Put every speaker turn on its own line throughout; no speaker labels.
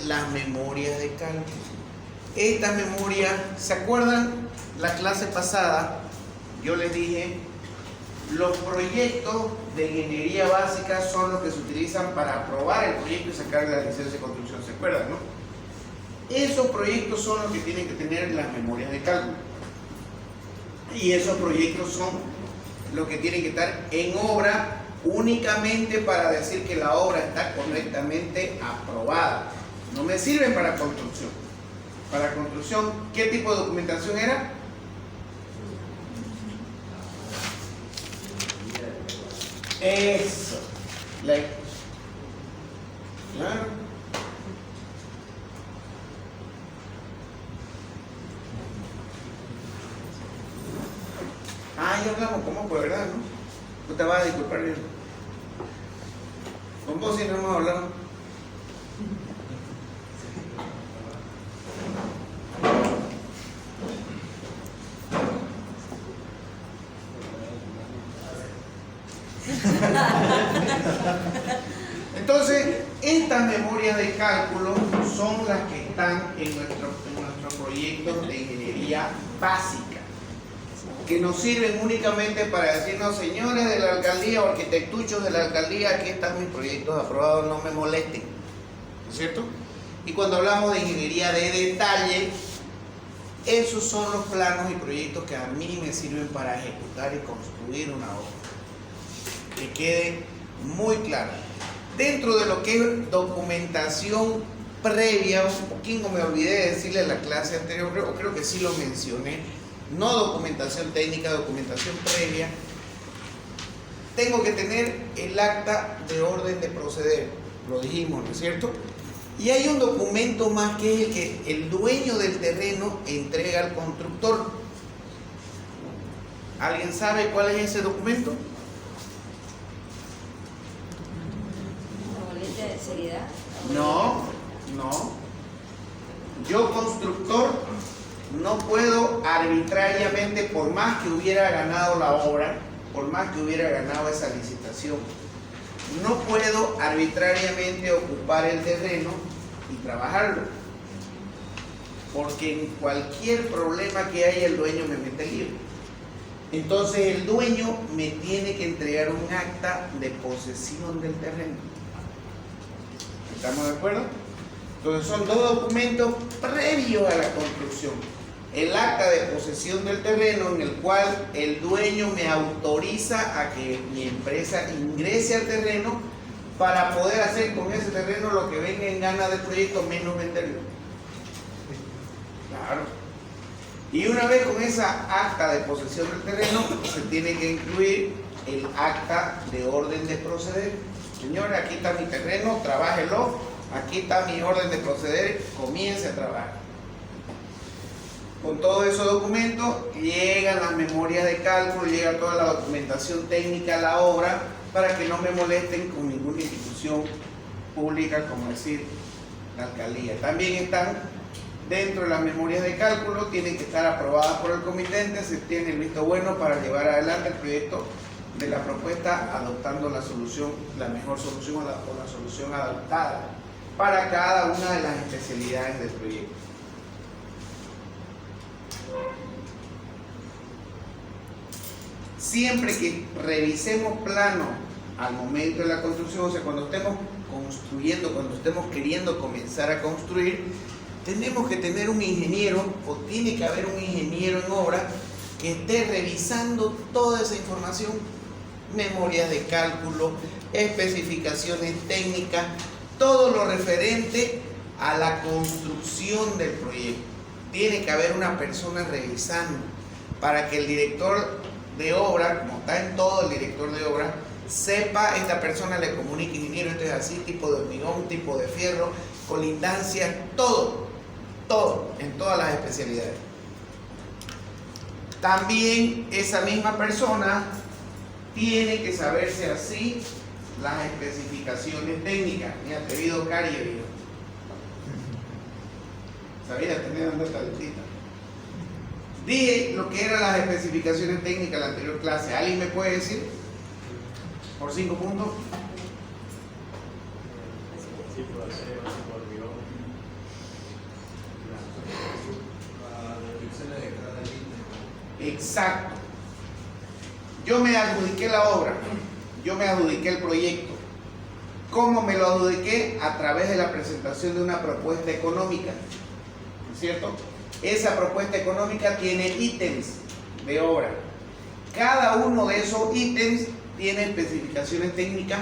las memorias de cálculo. Estas memorias, ¿se acuerdan? La clase pasada yo les dije, los proyectos de ingeniería básica son los que se utilizan para aprobar el proyecto y sacar la licencia de construcción, ¿se acuerdan, no? Esos proyectos son los que tienen que tener las memorias de cálculo. Y esos proyectos son los que tienen que estar en obra únicamente para decir que la obra está correctamente aprobada. No me sirven para construcción. Para construcción, ¿qué tipo de documentación era? Eso. Claro. Ya hablamos, ¿cómo fue, verdad, no? Tú te vas a disculpar bien. Con vos sí no hemos hablado. Entonces, estas memorias de cálculo son las que están en nuestros proyectos de ingeniería básica, que nos sirven únicamente para decirnos, señores de la alcaldía o arquitectuchos de la alcaldía, aquí están mis proyectos aprobados, no me molesten, ¿no es cierto? Y cuando hablamos de ingeniería de detalle, esos son los planos y proyectos que a mí me sirven para ejecutar y construir una obra. Que quede muy claro. Dentro de lo que es documentación previa, un poquito me olvidé de decirle en la clase anterior, creo que sí lo mencioné, no documentación técnica, documentación previa, tengo que tener el acta de orden de proceder, lo dijimos, ¿no es cierto? Y hay un documento más que es el que el dueño del terreno entrega al constructor. ¿Alguien sabe cuál es ese documento?
¿De seriedad?
No. Yo, constructor, no puedo arbitrariamente, por más que hubiera ganado la obra, por más que hubiera ganado esa licitación, no puedo arbitrariamente ocupar el terreno y trabajarlo, porque en cualquier problema que haya el dueño me mete lío. Entonces el dueño me tiene que entregar un acta de posesión del terreno. ¿Estamos de acuerdo? Entonces son dos documentos previos a la construcción. El acta de posesión del terreno, en el cual el dueño me autoriza a que mi empresa ingrese al terreno para poder hacer con ese terreno lo que venga en gana del proyecto, menos venderlo. Claro. Y una vez con esa acta de posesión del terreno, se tiene que incluir el acta de orden de proceder. Señor, aquí está mi terreno, trabájelo. Aquí está mi orden de proceder, comience a trabajar. Con todos esos documentos llegan las memorias de cálculo, llega toda la documentación técnica a la obra para que no me molesten con ninguna institución pública, como decir la alcaldía. También están dentro de las memorias de cálculo, tienen que estar aprobadas por el comitente, se tiene el visto bueno para llevar adelante el proyecto de la propuesta, adoptando la solución, la mejor solución o la solución adaptada para cada una de las especialidades del proyecto. Siempre que revisemos planos al momento de la construcción, o sea, cuando estemos construyendo, cuando estemos queriendo comenzar a construir, tenemos que tener un ingeniero, o tiene que haber un ingeniero en obra que esté revisando toda esa información, memorias de cálculo, especificaciones técnicas, todo lo referente a la construcción del proyecto. Tiene que haber una persona revisando para que el director de obra, como está en todo el director de obra, sepa, esta persona le comunique, ingeniero, esto es así, tipo de hormigón, tipo de fierro, colindancias, todo, en todas las especialidades. También esa misma persona tiene que saberse así las especificaciones técnicas. Me ha atrevido Cari, viejo. Sabía tener una talentita. Dije lo que eran las especificaciones técnicas en la anterior clase. ¿Alguien me puede decir? Por 5 puntos.
Tipo de acero, tipo de hormigón.
exacto. Yo me adjudiqué la obra, yo me adjudiqué el proyecto. ¿Cómo me lo adjudiqué? A través de la presentación de una propuesta económica, ¿no es cierto? Esa propuesta económica tiene ítems de obra. Cada uno de esos ítems tiene especificaciones técnicas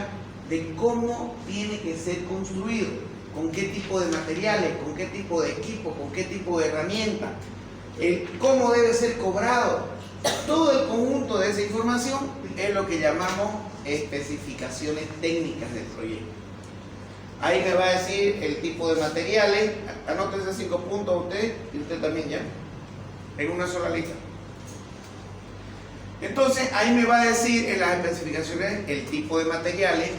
de cómo tiene que ser construido, con qué tipo de materiales, con qué tipo de equipo, con qué tipo de herramientas, cómo debe ser cobrado. Todo el conjunto de esa información es lo que llamamos especificaciones técnicas del proyecto. Ahí me va a decir el tipo de materiales. Anote esos 5 puntos usted y usted también ya, en una sola lista. Entonces ahí me va a decir en las especificaciones el tipo de materiales,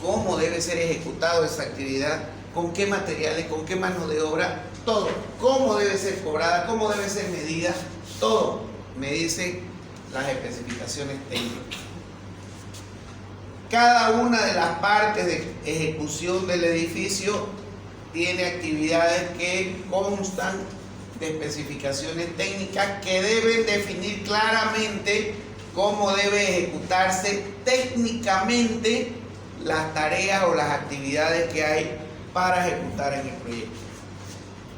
cómo debe ser ejecutado esa actividad, con qué materiales, con qué mano de obra, todo, cómo debe ser cobrada, cómo debe ser medida, todo me dice las especificaciones técnicas. Cada una de las partes de ejecución del edificio tiene actividades que constan de especificaciones técnicas que deben definir claramente cómo debe ejecutarse técnicamente las tareas o las actividades que hay para ejecutar en el proyecto.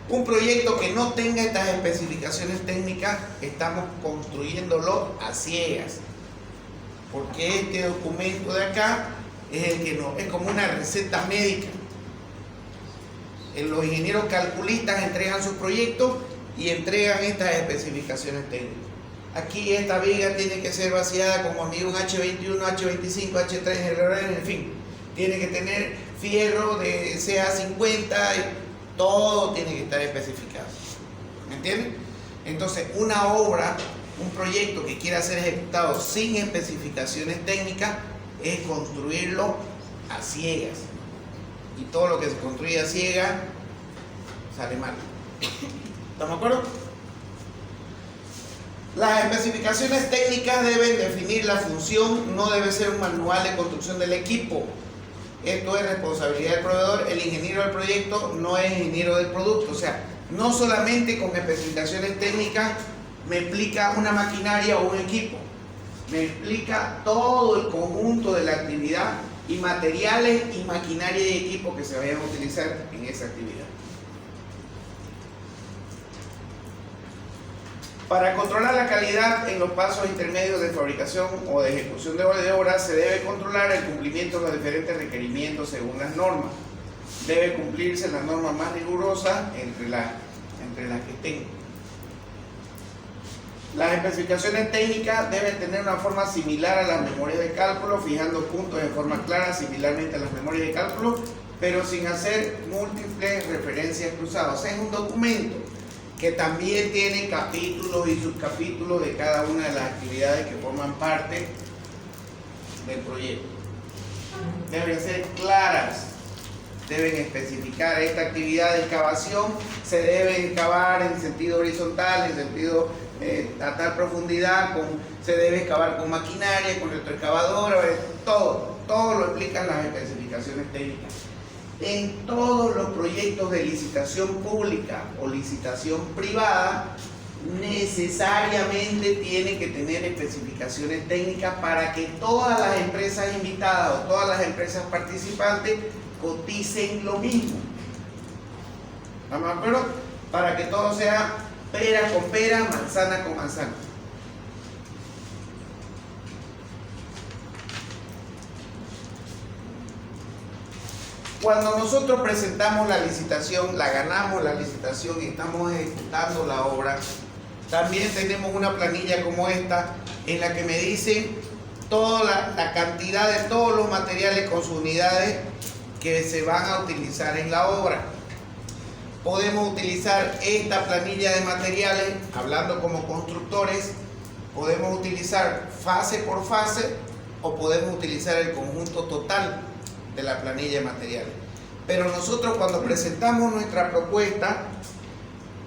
Un proyecto que no tenga estas especificaciones técnicas, estamos construyéndolo a ciegas, porque este documento de acá es el que no, es como una receta médica. Los ingenieros calculistas entregan sus proyectos y entregan estas especificaciones técnicas. Aquí esta viga tiene que ser vaciada con hormigón H21, H25, H3, en fin, tiene que tener fierro de CA50, todo tiene que estar especificado. ¿Me entienden? Entonces, una obra, un proyecto que quiera ser ejecutado sin especificaciones técnicas es construirlo a ciegas. Y todo lo que se construye a ciegas sale mal. ¿Estamos de acuerdo? Las especificaciones técnicas deben definir la función, no debe ser un manual de construcción del equipo. Esto es responsabilidad del proveedor. El ingeniero del proyecto no es ingeniero del producto. O sea, no solamente con especificaciones técnicas me explica una maquinaria o un equipo, me explica todo el conjunto de la actividad y materiales y maquinaria y equipo que se vayan a utilizar en esa actividad. Para controlar la calidad en los pasos intermedios de fabricación o de ejecución de obra, se debe controlar el cumplimiento de los diferentes requerimientos según las normas. Debe cumplirse las normas más rigurosas entre las que estén. Las especificaciones técnicas deben tener una forma similar a las memorias de cálculo, fijando puntos en forma clara, similarmente a las memorias de cálculo, pero sin hacer múltiples referencias cruzadas. O sea, es un documento que también tiene capítulos y subcapítulos de cada una de las actividades que forman parte del proyecto. Deben ser claras, deben especificar esta actividad de excavación, se debe excavar en sentido horizontal, en sentido a tal profundidad, se debe excavar con maquinaria, con retroexcavadora, todo lo explican las especificaciones técnicas. En todos los proyectos de licitación pública o licitación privada, necesariamente tiene que tener especificaciones técnicas para que todas las empresas invitadas o todas las empresas participantes coticen lo mismo. ¿Estamos de acuerdo? Para que todo sea pera con pera, manzana con manzana. Cuando nosotros presentamos la licitación, la ganamos la licitación y estamos ejecutando la obra, también tenemos una planilla como esta en la que me dice toda la cantidad de todos los materiales con sus unidades que se van a utilizar en la obra. Podemos utilizar esta planilla de materiales, hablando como constructores, podemos utilizar fase por fase o podemos utilizar el conjunto total de la planilla de materiales. Pero nosotros cuando presentamos nuestra propuesta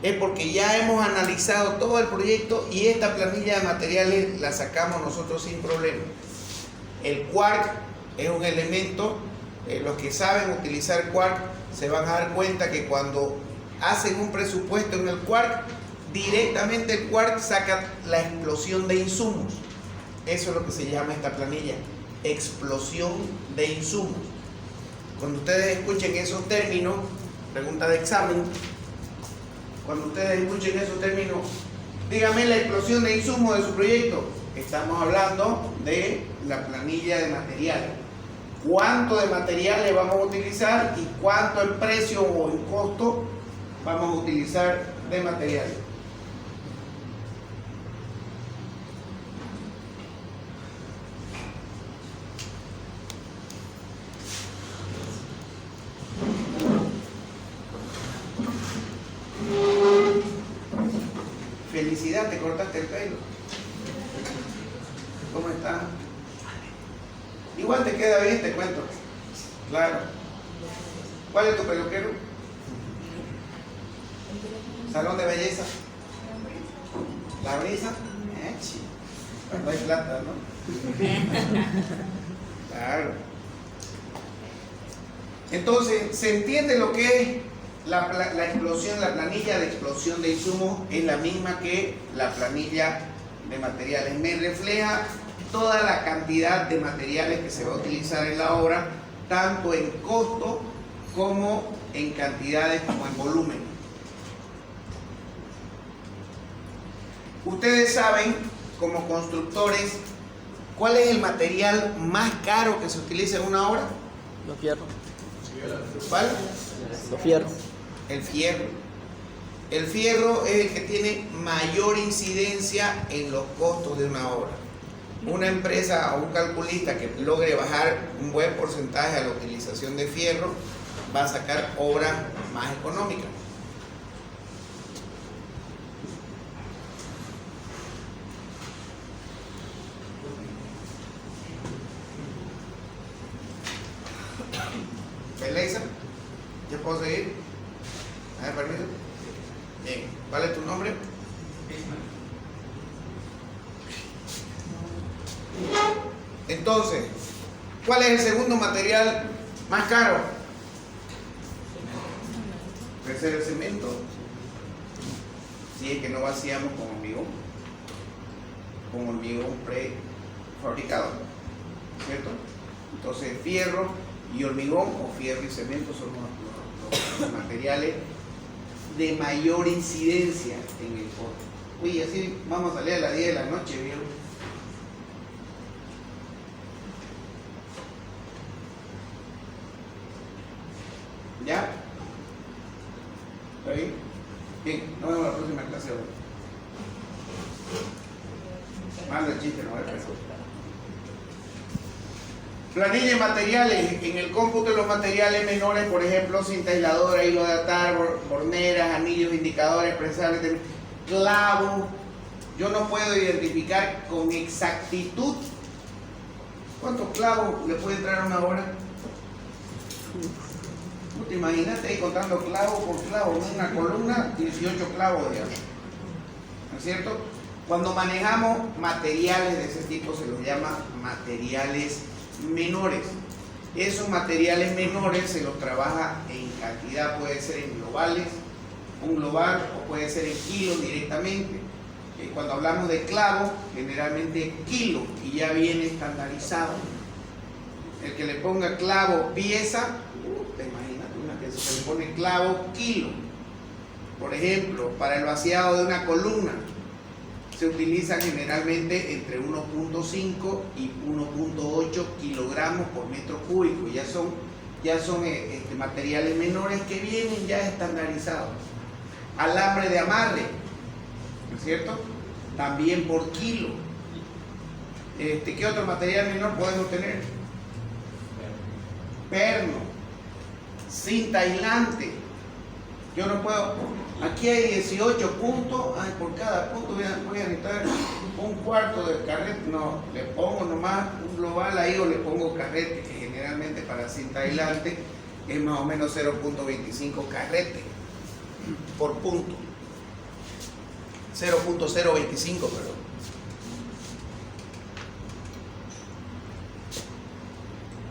es porque ya hemos analizado todo el proyecto y esta planilla de materiales la sacamos nosotros sin problema. El Quark es un elemento, los que saben utilizar Quark se van a dar cuenta que cuando hacen un presupuesto en el Quark directamente el Quark saca la explosión de insumos. Eso es lo que se llama esta planilla, explosión de insumos. Cuando ustedes escuchen esos términos, pregunta de examen, cuando ustedes escuchen esos términos, dígame la explosión de insumos de su proyecto. Estamos hablando de la planilla de materiales. ¿Cuánto de materiales vamos a utilizar y cuánto en precio o en costo vamos a utilizar de materiales? Felicidad, te cortaste el pelo. ¿Cómo estás? Igual te queda bien, te cuento. Claro. ¿Cuál es tu peluquero? ¿Salón de belleza? ¿La brisa? No hay plata, ¿no? Claro. Entonces, ¿se entiende lo que es la explosión, la planilla de explosión de insumos? Es la misma que la planilla de materiales. Me refleja toda la cantidad de materiales que se va a utilizar en la obra, tanto en costo como en cantidades como en volumen. Ustedes saben, como constructores, ¿cuál es el material más caro que se utiliza en una obra?
Los fierros.
¿Cuál?
Los fierros.
El fierro. El fierro es el que tiene mayor incidencia en los costos de una obra. Una empresa o un calculista que logre bajar un buen porcentaje a la utilización de fierro va a sacar obras más económicas. ¿Beleza? ¿Ya puedo seguir? A ver, permiso. Bien, ¿cuál es tu nombre? Entonces, ¿cuál es el segundo material más caro? Puede ser el cemento, si es que no vaciamos con hormigón prefabricado, ¿cierto? Entonces, fierro y hormigón, o fierro y cemento, son los materiales de mayor incidencia en el costo. Uy, así vamos a salir a las 10 de la noche, viejo. ¿Ya? ¿Está bien? Bien, nos vemos en la próxima clase ahora. Manda el chiste, no va a ver. Planilla de materiales. En el cómputo de los materiales menores, por ejemplo, cinta aisladora, hilo de atar, borneras, anillos, indicadores, presales, clavos. Yo no puedo identificar con exactitud cuántos clavos le puede entrar a una obra. Te imagínate ahí contando clavo por clavo, en una columna, 18 clavos, digamos. ¿No es cierto? Cuando manejamos materiales de ese tipo se los llama materiales menores. Esos materiales menores se los trabaja en cantidad, puede ser en globales, un global, o puede ser en kilos directamente. Cuando hablamos de clavo, generalmente kilo, y ya viene estandarizado. El que le ponga clavo pieza, te imaginas una pieza, se le pone clavo kilo. Por ejemplo, para el vaciado de una columna se utilizan generalmente entre 1.5 y 1.8 kilogramos por metro cúbico. Ya son materiales menores que vienen ya estandarizados. Alambre de amarre, ¿no es cierto? También por kilo. ¿Qué otro material menor podemos tener? Perno, cinta aislante. Yo no puedo. Aquí hay 18 puntos. Ay, por cada punto voy a necesitar un cuarto de carrete. No, le pongo nomás un global ahí, o le pongo carrete, que generalmente para cinta aislante es más o menos 0.25 carrete por punto. 0.025, perdón.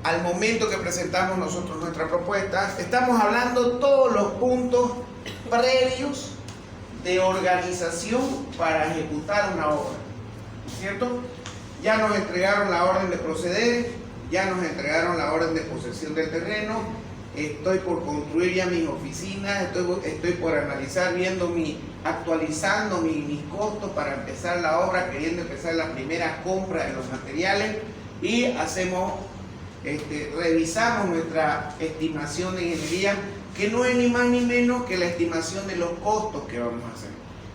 Al momento que presentamos nosotros nuestra propuesta, estamos hablando todos los puntos previos de organización para ejecutar una obra, ¿cierto? Ya nos entregaron la orden de proceder, ya nos entregaron la orden de posesión del terreno, estoy por construir ya mis oficinas, estoy por analizar, actualizando mis costos para empezar la obra, queriendo empezar la primera compra de los materiales y revisamos nuestra estimación de ingeniería, que no es ni más ni menos que la estimación de los costos que vamos a hacer.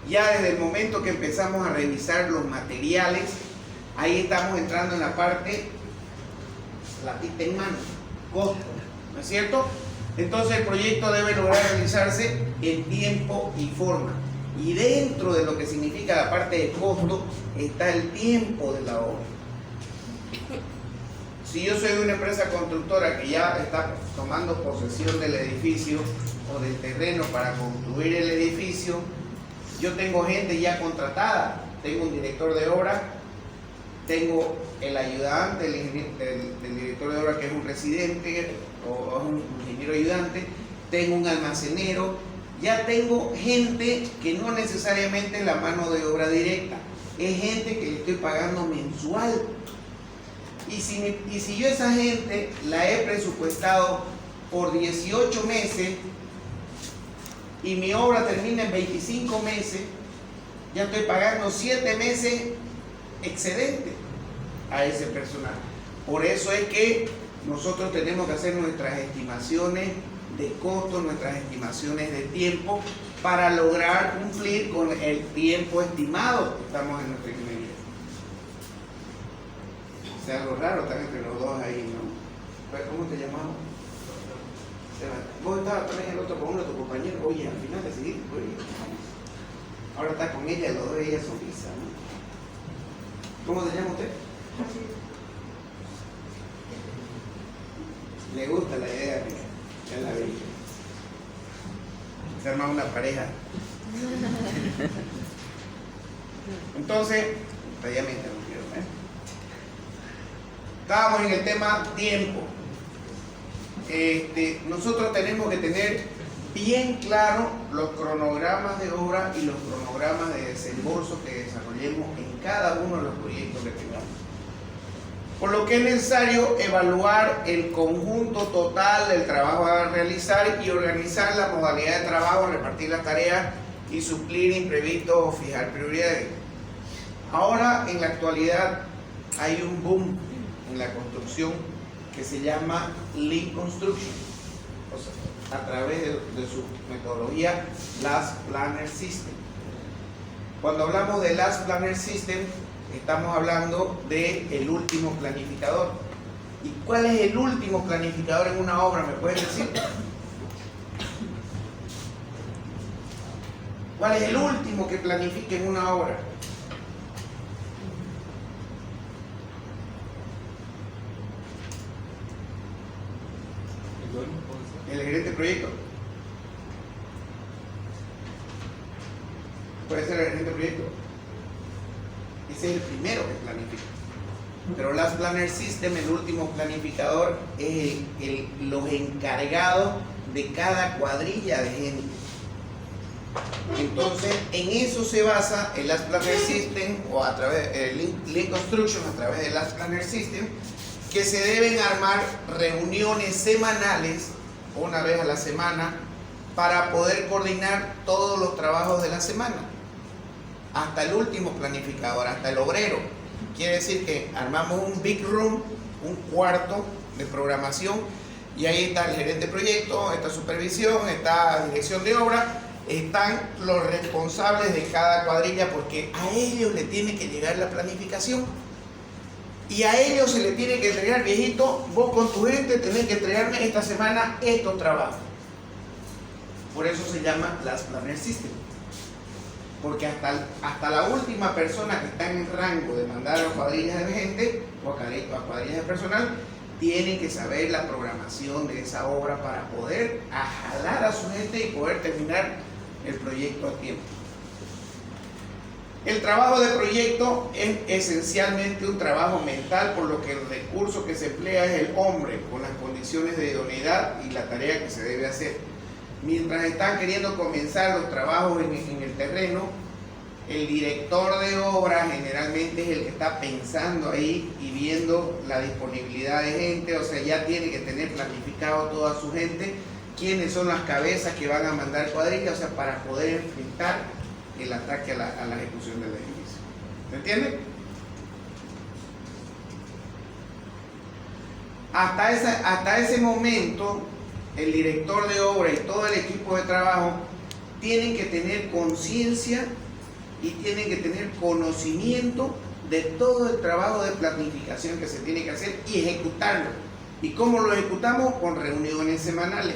Ya desde el momento que empezamos a revisar los materiales, ahí estamos entrando en la parte, platita en mano, costo, ¿no es cierto? Entonces el proyecto debe lograr realizarse en tiempo y forma. Y dentro de lo que significa la parte de costo está el tiempo de la obra. Si yo soy de una empresa constructora que ya está tomando posesión del edificio o del terreno para construir el edificio, yo tengo gente ya contratada, tengo un director de obra, tengo el ayudante del director de obra que es un residente o es un ingeniero ayudante, tengo un almacenero, ya tengo gente que no necesariamente es la mano de obra directa, es gente que le estoy pagando mensual. Y si yo a esa gente la he presupuestado por 18 meses y mi obra termina en 25 meses, ya estoy pagando 7 meses excedente a ese personal. Por eso es que nosotros tenemos que hacer nuestras estimaciones de costo, nuestras estimaciones de tiempo para lograr cumplir con el tiempo estimado que estamos en nuestra ingeniería. O sea, algo raro, están entre los dos ahí, ¿no? ¿Cómo te llamamos? Vos estabas también el otro con uno de tus compañeros. Oye, al final decidiste, pues, ahora estás con ella, los dos, ella sonrisa, ¿no? ¿Cómo se llama usted? Le gusta la idea, mira, ya la vi. Se arma una pareja. Entonces, ya me interrumpieron, ¿eh? Estábamos en el tema tiempo. Nosotros tenemos que tener bien claro los cronogramas de obra y los cronogramas de desembolso que desarrollemos en cada uno de los proyectos que tengamos. Por lo que es necesario evaluar el conjunto total del trabajo a realizar y organizar la modalidad de trabajo, repartir las tareas y suplir imprevistos o fijar prioridades. Ahora, en la actualidad, hay un boom en la construcción que se llama Lean Construction, o sea, a través de su metodología Last Planner System. Cuando hablamos de Last Planner System, estamos hablando del último planificador. ¿Y cuál es el último planificador en una obra? ¿Me puedes decir? ¿Cuál es el último que planifica en una obra? El gerente de proyecto. Puede ser el gerente de proyecto. Ese es el primero que planifica. Pero Last Planner System, el último planificador, es los encargados de cada cuadrilla de gente. Entonces, en eso se basa el Last Planner System o a través de Lean Construction, a través del Last Planner System, que se deben armar reuniones semanales, una vez a la semana, para poder coordinar todos los trabajos de la semana, hasta el último planificador, hasta el obrero. Quiere decir que armamos un big room, un cuarto de programación, y ahí está el gerente de proyecto, está supervisión, está dirección de obra, están los responsables de cada cuadrilla, porque a ellos le tiene que llegar la planificación. Y a ellos se le tiene que entregar, viejito, vos con tu gente tenés que entregarme esta semana estos trabajos. Por eso se llama Last Planner System. Porque hasta la última persona que está en el rango de mandar a cuadrillas de gente o a cuadrillas de personal, tiene que saber la programación de esa obra para poder jalar a su gente y poder terminar el proyecto a tiempo. El trabajo de proyecto es esencialmente un trabajo mental, por lo que el recurso que se emplea es el hombre, con las condiciones de idoneidad y la tarea que se debe hacer. mientras están queriendo comenzar los trabajos en el terreno, el director de obra generalmente es el que está pensando ahí y viendo la disponibilidad de gente, o sea, ya tiene que tener planificado toda su gente, quiénes son las cabezas que van a mandar cuadrillas, o sea, para poder enfrentar el ataque a la ejecución del edificio. ¿Se entiende? Hasta ese momento, el director de obra y todo el equipo de trabajo tienen que tener conciencia y tienen que tener conocimiento de todo el trabajo de planificación que se tiene que hacer y ejecutarlo. ¿Y cómo lo ejecutamos? Con reuniones semanales.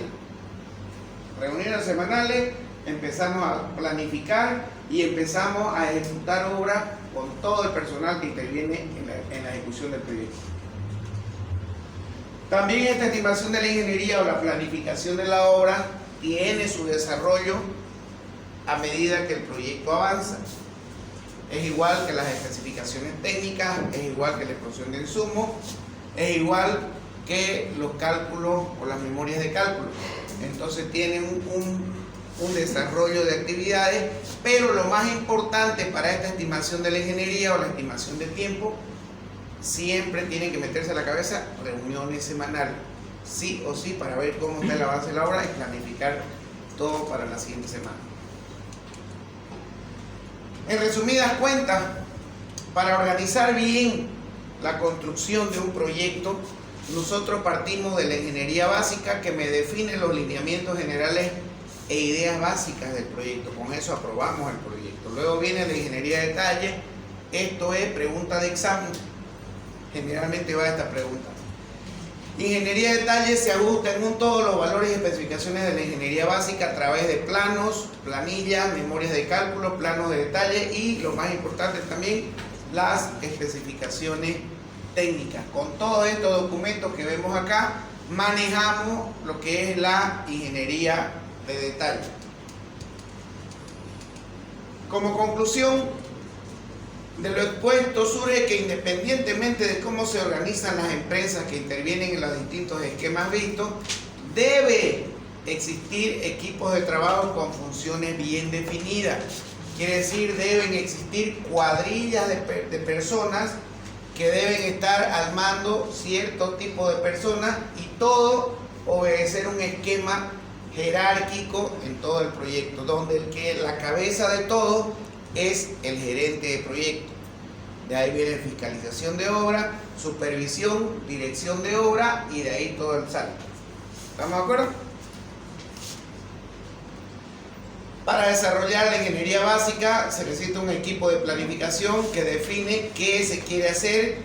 Reuniones semanales, empezamos a planificar y empezamos a ejecutar obras con todo el personal que interviene en la ejecución del proyecto. También esta estimación de la ingeniería o la planificación de la obra tiene su desarrollo a medida que el proyecto avanza. Es igual que las especificaciones técnicas, es igual que la exposición de insumos, es igual que los cálculos o las memorias de cálculo. Entonces tienen un desarrollo de actividades, pero lo más importante para esta estimación de la ingeniería o la estimación de tiempo, siempre tienen que meterse a la cabeza reuniones semanales, sí o sí, para ver cómo está el avance de la obra y planificar todo para la siguiente semana. En resumidas cuentas, para organizar bien la construcción de un proyecto, nosotros partimos de la ingeniería básica, que me define los lineamientos generales e ideas básicas del proyecto. Con eso aprobamos el proyecto. Luego viene la ingeniería de detalle. Esto es pregunta de examen. Generalmente va esta pregunta. Ingeniería de detalle se ajusta en todos los valores y especificaciones de la ingeniería básica a través de planos, planillas, memorias de cálculo, planos de detalle y, lo más importante también, las especificaciones técnicas. Con todos estos documentos que vemos acá, manejamos lo que es la ingeniería de detalle. Como conclusión de lo expuesto, surge que independientemente de cómo se organizan las empresas que intervienen en los distintos esquemas vistos, debe existir equipos de trabajo con funciones bien definidas. Quiere decir, deben existir cuadrillas de personas que deben estar al mando cierto tipo de personas y todo obedecer un esquema jerárquico en todo el proyecto, donde la cabeza de todo es el gerente de proyecto. De ahí viene fiscalización de obra, supervisión, dirección de obra y de ahí todo el salto. ¿Estamos de acuerdo? Para desarrollar la ingeniería básica se necesita un equipo de planificación que define qué se quiere hacer.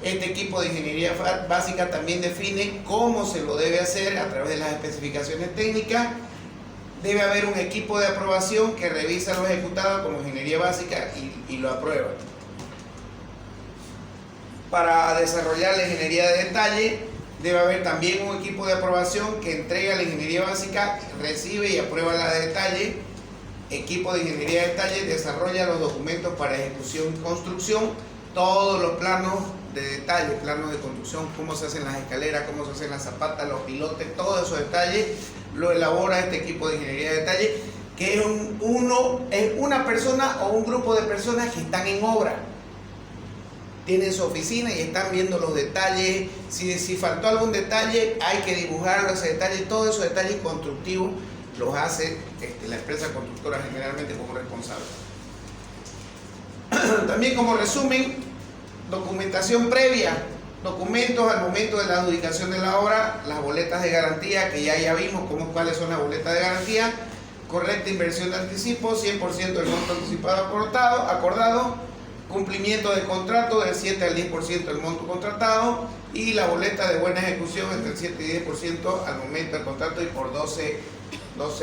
Este equipo de ingeniería básica también define cómo se lo debe hacer a través de las especificaciones técnicas. Debe haber un equipo de aprobación que revisa lo ejecutado como ingeniería básica y lo aprueba. Para desarrollar la ingeniería de detalle, debe haber también un equipo de aprobación que entrega la ingeniería básica, recibe y aprueba la de detalle. Equipo de ingeniería de detalle desarrolla los documentos para ejecución y construcción, todos los planos de detalle, planos de construcción, cómo se hacen las escaleras, cómo se hacen las zapatas, los pilotes, todos esos detalles lo elabora este equipo de ingeniería de detalle, que es una persona o un grupo de personas que están en obra. Tienen su oficina y están viendo los detalles. Si faltó algún detalle, hay que dibujarlo, ese detalle, todos esos detalles constructivos los hace la empresa constructora generalmente como responsable. También como resumen, documentación previa, documentos al momento de la adjudicación de la obra, las boletas de garantía, que ya vimos cuáles son las boletas de garantía, correcta inversión de anticipo, 100% del monto anticipado acordado, cumplimiento de contrato del 7 al 10% del monto contratado y la boleta de buena ejecución entre el 7 y 10% al momento del contrato y por 12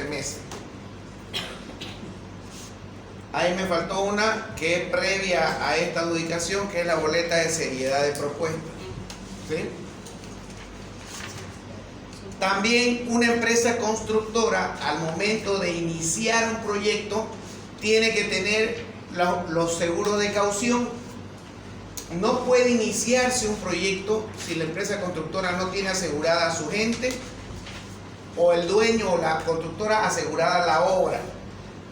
meses. Ahí me faltó una que es previa a esta adjudicación, que es la boleta de seriedad de propuesta. ¿Sí? También una empresa constructora, al momento de iniciar un proyecto, tiene que tener los seguros de caución. No puede iniciarse un proyecto si la empresa constructora no tiene asegurada a su gente, o el dueño o la constructora asegurada la obra.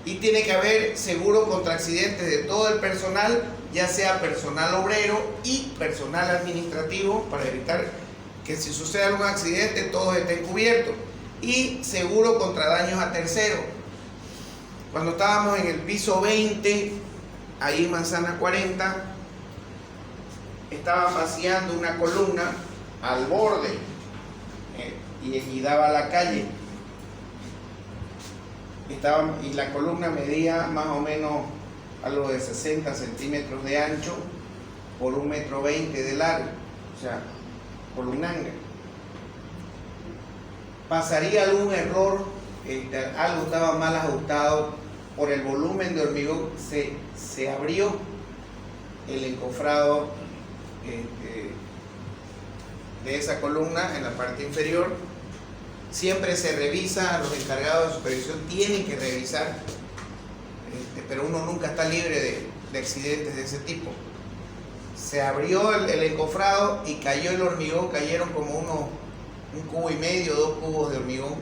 Y tiene que haber seguro contra accidentes de todo el personal, ya sea personal obrero y personal administrativo, para evitar que si sucede algún accidente todos estén cubiertos. Y seguro contra daños a terceros. Cuando estábamos en el piso 20, ahí en Manzana 40, estaban vaciando una columna al borde y daba a la calle. Y la columna medía más o menos algo de 60 centímetros de ancho por 1,20 metros de largo, o sea, columnanga. Pasaría algún error, algo estaba mal ajustado por el volumen de hormigón, se abrió el encofrado de esa columna en la parte inferior. Siempre se revisa, los encargados de supervisión tienen que revisar, pero uno nunca está libre de accidentes de ese tipo. Se abrió el encofrado y cayó el hormigón, cayeron como 1,5 cubos, 2 cubos de hormigón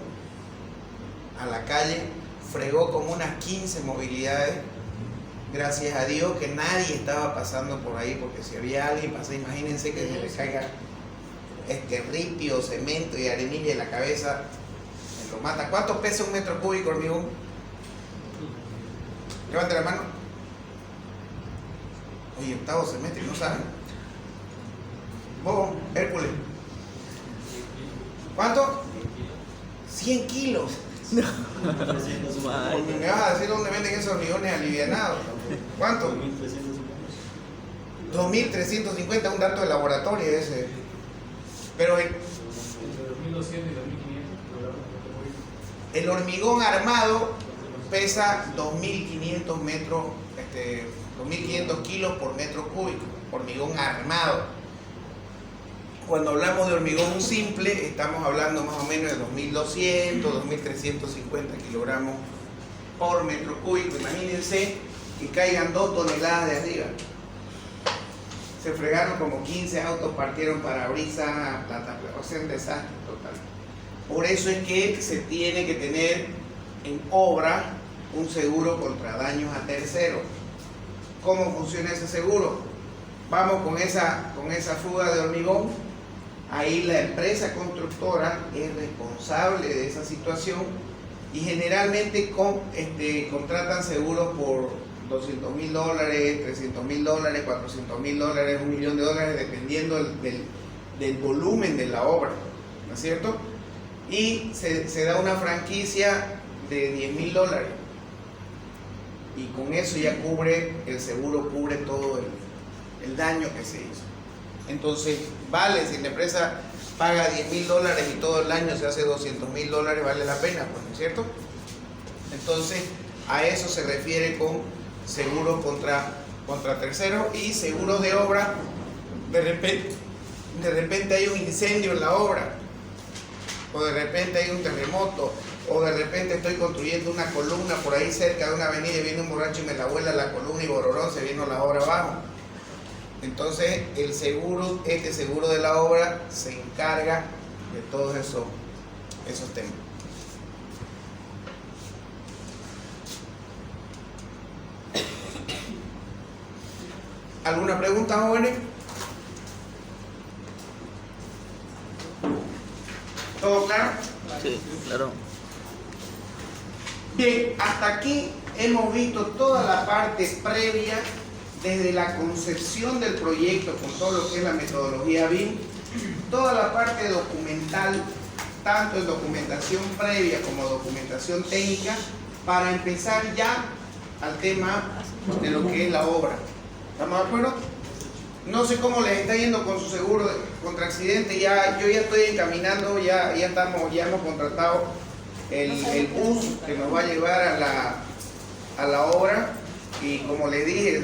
a la calle, fregó como unas 15 movilidades. Gracias a Dios que nadie estaba pasando por ahí, porque si había alguien pasando, imagínense que se le caiga ripio, cemento y arenilla en la cabeza, me lo mata. ¿Cuánto pesa 1 metro cúbico hormigón? Levante la mano. Oye, octavo semestre, ¿no saben? Vos, Hércules. ¿Cuánto? 100 kilos. Porque me vas a decir dónde venden esos hormigones alivianados. ¿Cuánto? 2.350, un dato de laboratorio ese. Pero
entre 2.200 y 2.500
el hormigón armado pesa 2.500 metros, 2.500 kilos por metro cúbico. Hormigón armado. Cuando hablamos de hormigón simple, estamos hablando más o menos de 2.200, 2.350 kilogramos por metro cúbico. Imagínense que caigan 2 toneladas de arriba. Se fregaron como 15 autos, partieron parabrisas, o sea, un desastre total. Por eso es que se tiene que tener en obra un seguro contra daños a terceros. ¿Cómo funciona ese seguro? Vamos con esa fuga de hormigón. Ahí la empresa constructora es responsable de esa situación y generalmente contratan seguros por $200,000, $300,000, $400,000, $1 millón, dependiendo del volumen de la obra, ¿no es cierto? Y se da una franquicia de $10,000 y con eso ya el seguro cubre todo el daño que se hizo. Entonces, vale, si la empresa paga $10,000 y todo el año se hace $200,000, vale la pena, pues, ¿no es cierto? Entonces, a eso se refiere con seguro contra terceros y seguro de obra. De repente hay un incendio en la obra, o de repente hay un terremoto, o de repente estoy construyendo una columna por ahí cerca de una avenida y viene un borracho y me la vuela la columna y bororón, se vino la obra abajo. Entonces el seguro, seguro de la obra se encarga de todos esos temas. ¿Alguna pregunta, jóvenes? ¿Todo claro?
Sí, claro.
Bien, hasta aquí hemos visto toda la parte previa, desde la concepción del proyecto con todo lo que es la metodología BIM, toda la parte documental, tanto en documentación previa como documentación técnica, para empezar ya al tema de lo que es la obra. ¿Estamos de acuerdo? No sé cómo les está yendo con su seguro contra accidente. Yo ya estoy encaminando, ya hemos contratado el bus que nos va a llevar a la obra. Y como les dije,